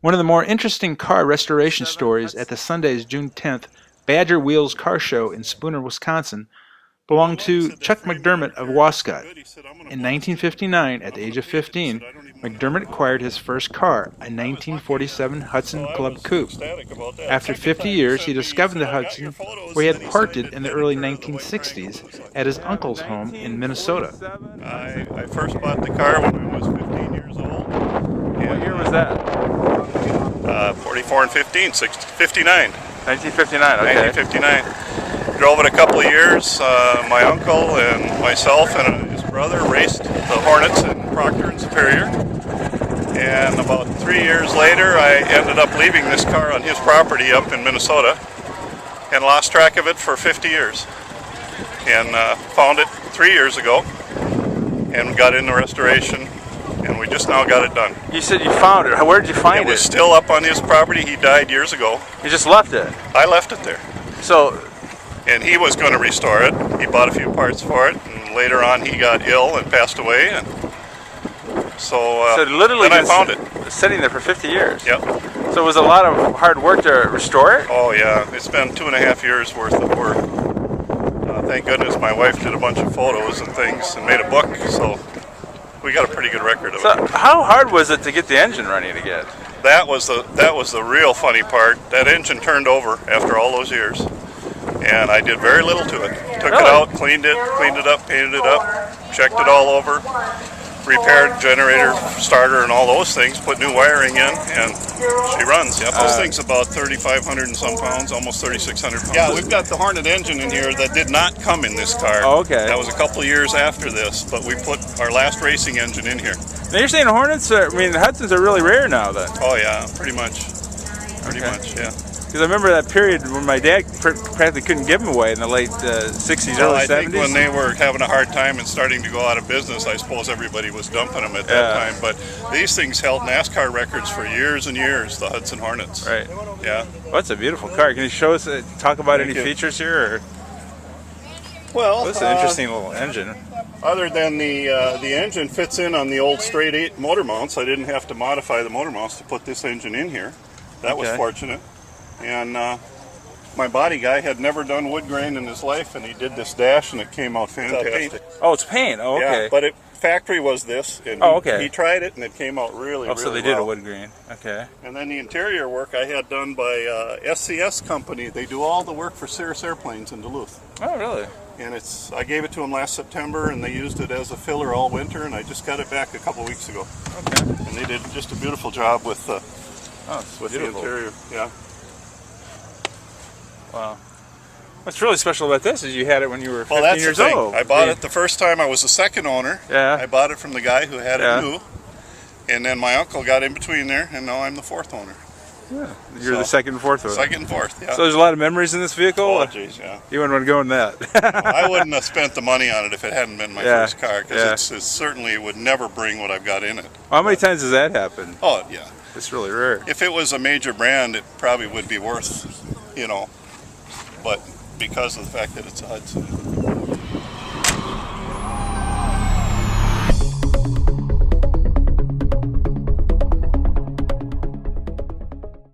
One of the more interesting car restoration stories at the Sunday's June 10th Badger Wheels Car Show in Spooner, Wisconsin, belonged to Chuck McDermott of Wascott. In 1959, at the age of 15, McDermott acquired his first car, a 1947 Hudson Club Coupe. After 50 years, he discovered the Hudson where he had parked it in the early 1960s at his uncle's home in Minnesota. I first bought the car when I was 15 years old. What year was that? 44 and 15, 59. 1959, okay. 1959. Drove it a couple of years. My uncle and myself and his brother raced the Hornets in Proctor and Superior. And about 3 years later, I ended up leaving this car on his property up in Minnesota and lost track of it for 50 years. And found it 3 years ago and got into restoration. And we just now got it done. You said you found it. Where did you find it? It was still up on his property. He died years ago. You just left it? I left it there. So, and he was going to restore it. He bought a few parts for it, and later on he got ill and passed away. And so literally then I found it. Sitting there for 50 years? Yep. So it was a lot of hard work to restore it? Oh yeah, it's been 2.5 years worth of work. Thank goodness my wife did a bunch of photos and things and made a book, so we got a pretty good record of it. So how hard was it to get the engine running again? That was the real funny part. That engine turned over after all those years, and I did very little to it. Took it out, cleaned it up, painted it up, checked it all over, repaired generator, starter, and all those things. Put new wiring in, and she runs. Yep, those things about 3,500 and some pounds, almost 3,600 pounds. Yeah, we've got the Hornet engine in here that did not come in this car. Oh, okay. That was a couple of years after this, but we put our last racing engine in here. Now you're saying Hornets the Hudsons are really rare now then? Oh yeah, pretty much. Pretty much, yeah. Because I remember that period when my dad practically couldn't give them away in the late 60s, early 70s. I think when they were having a hard time and starting to go out of business, I suppose everybody was dumping them at that time. But these things held NASCAR records for years and years, the Hudson Hornets. Right. Yeah. Well, that's a beautiful car. Can you show us, talk about any features here? Or? Well, this is an interesting little engine. Other than the engine fits in on the old straight 8 motor mounts, I didn't have to modify the motor mounts to put this engine in here. That was fortunate. And my body guy had never done wood grain in his life, and he did this dash, and it came out fantastic. Oh, it's paint. Oh, okay. Yeah, but factory was this, and he tried it, and it came out really, really so they did a wood grain. Okay. And then the interior work I had done by SCS Company. They do all the work for Cirrus Airplanes in Duluth. Oh, really? And I gave it to them last September, and they used it as a filler all winter, and I just got it back a couple weeks ago. Okay. And they did just a beautiful job with the interior. Yeah. Wow. What's really special about this is you had it when you were 15 years old. I bought it the first time I was the second owner. Yeah. I bought it from the guy who had it new. And then my uncle got in between there, and now I'm the fourth owner. Yeah. You're the second and fourth owner. Second and fourth, yeah. So there's a lot of memories in this vehicle? Oh, geez, yeah. You wouldn't want to go in that. I wouldn't have spent the money on it if it hadn't been my first car, because it certainly would never bring what I've got in it. How many times has that happened? Oh, yeah. It's really rare. If it was a major brand, it probably would be worth, but because of the fact that it's a Hudson.